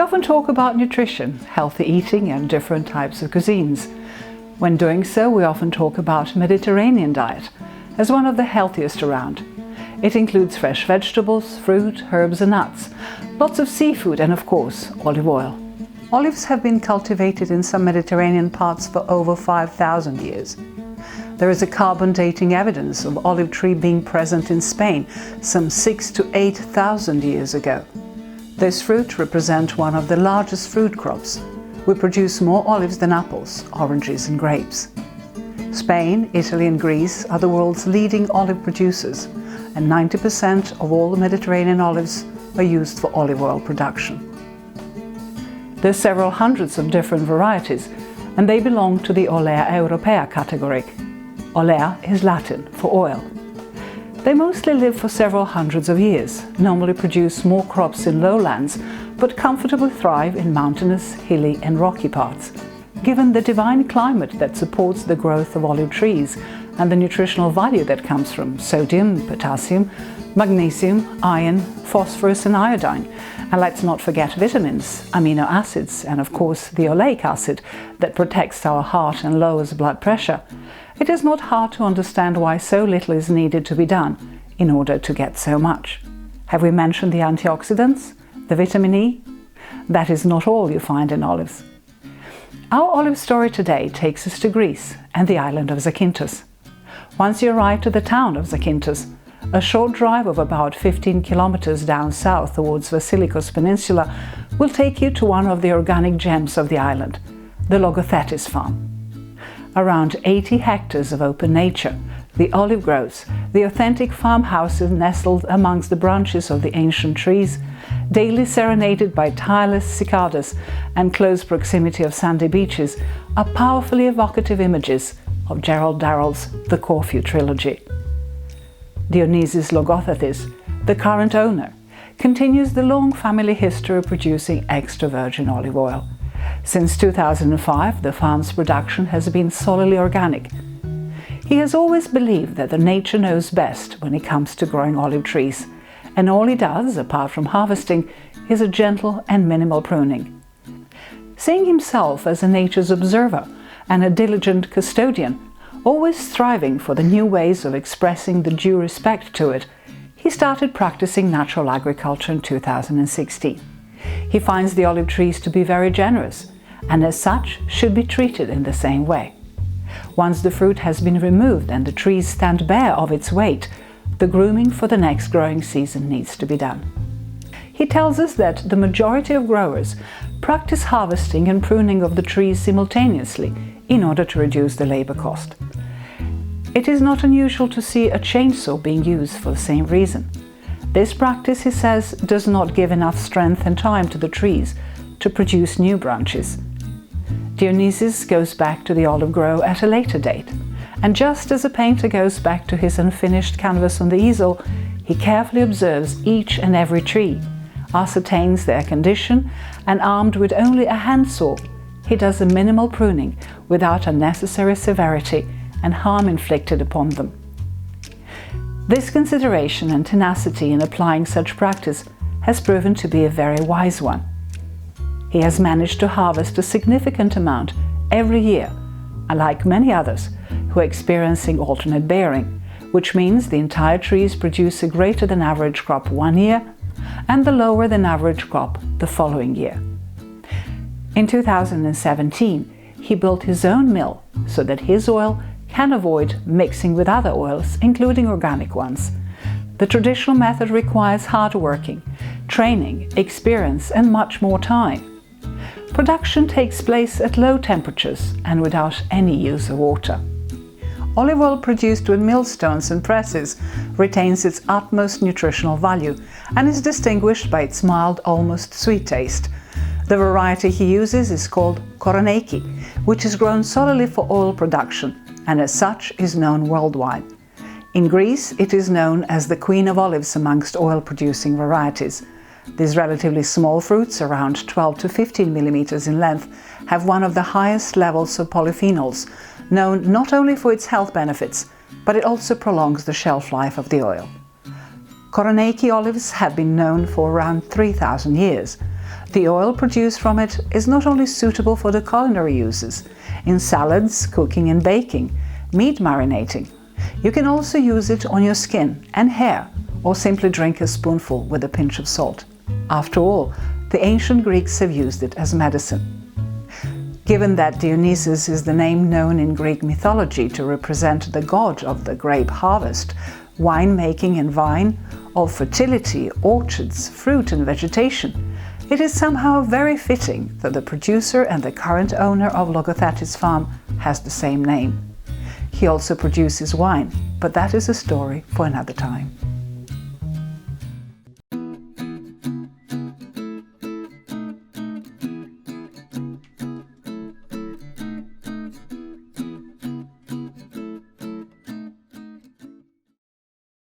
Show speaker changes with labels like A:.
A: often talk about nutrition, healthy eating and different types of cuisines. When doing so, we often talk about Mediterranean diet as one of the healthiest around. It includes fresh vegetables, fruit, herbs and nuts, lots of seafood and of course olive oil. Olives have been cultivated in some Mediterranean parts for over 5,000 years. There is a carbon dating evidence of olive tree being present in Spain some 6,000 to 8,000 years ago. This fruit represents one of the largest fruit crops. We produce more olives than apples, oranges and grapes. Spain, Italy and Greece are the world's leading olive producers, and 90% of all the Mediterranean olives are used for olive oil production. There are several hundreds of different varieties, and they belong to the Olea Europea category. Olea is Latin for oil. They mostly live for several hundreds of years, normally produce more crops in lowlands, but comfortably thrive in mountainous, hilly and rocky parts, given the divine climate that supports the growth of olive trees and the nutritional value that comes from sodium, potassium, magnesium, iron, phosphorus and iodine. And let's not forget vitamins, amino acids and of course the oleic acid that protects our heart and lowers blood pressure. It is not hard to understand why so little is needed to be done in order to get so much. Have we mentioned the antioxidants, the vitamin E? That is not all you find in olives. Our olive story today takes us to Greece and the island of Zakynthos. Once you arrive to the town of Zakynthos, a short drive of about 15 kilometers down south towards Vasilikos Peninsula will take you to one of the organic gems of the island, the Logothetis Farm. Around 80 hectares of open nature, the olive groves, the authentic farmhouses nestled amongst the branches of the ancient trees, daily serenaded by tireless cicadas and close proximity of sandy beaches, are powerfully evocative images of Gerald Darrell's The Corfu trilogy. Dionysius Logothetis, the current owner, continues the long family history of producing extra virgin olive oil. Since 2005, the farm's production has been solely organic. He has always believed that the nature knows best when it comes to growing olive trees, and all he does, apart from harvesting, is a gentle and minimal pruning. Seeing himself as a nature's observer and a diligent custodian, always striving for the new ways of expressing the due respect to it, he started practicing natural agriculture in 2016. He finds the olive trees to be very generous and as such should be treated in the same way. Once the fruit has been removed and the trees stand bare of its weight, the grooming for the next growing season needs to be done. He tells us that the majority of growers practice harvesting and pruning of the trees simultaneously in order to reduce the labor cost. It is not unusual to see a chainsaw being used for the same reason. This practice, he says, does not give enough strength and time to the trees to produce new branches. Dionysius goes back to the olive grove at a later date, and just as a painter goes back to his unfinished canvas on the easel, he carefully observes each and every tree, ascertains their condition, and armed with only a handsaw, he does a minimal pruning without unnecessary severity and harm inflicted upon them. This consideration and tenacity in applying such practice has proven to be a very wise one. He has managed to harvest a significant amount every year, unlike many others who are experiencing alternate bearing, which means the entire trees produce a greater than average crop one year and the lower than average crop the following year. In 2017, he built his own mill so that his oil can avoid mixing with other oils, including organic ones. The traditional method requires hard working, training, experience and much more time. Production takes place at low temperatures and without any use of water. Olive oil produced with millstones and presses retains its utmost nutritional value and is distinguished by its mild, almost sweet taste. The variety he uses is called Koroneiki, which is grown solely for oil production and as such is known worldwide. In Greece, it is known as the Queen of Olives amongst oil-producing varieties. These relatively small fruits, around 12 to 15 millimeters in length, have one of the highest levels of polyphenols, known not only for its health benefits, but it also prolongs the shelf life of the oil. Koroneiki olives have been known for around 3,000 years. The oil produced from it is not only suitable for the culinary uses, in salads, cooking and baking, meat marinating. You can also use it on your skin and hair, or simply drink a spoonful with a pinch of salt. After all, the ancient Greeks have used it as medicine. Given that Dionysus is the name known in Greek mythology to represent the god of the grape harvest, winemaking and vine, of fertility, orchards, fruit and vegetation, it is somehow very fitting that the producer and the current owner of Logothetis Farm has the same name. He also produces wine, but that is a story for another time.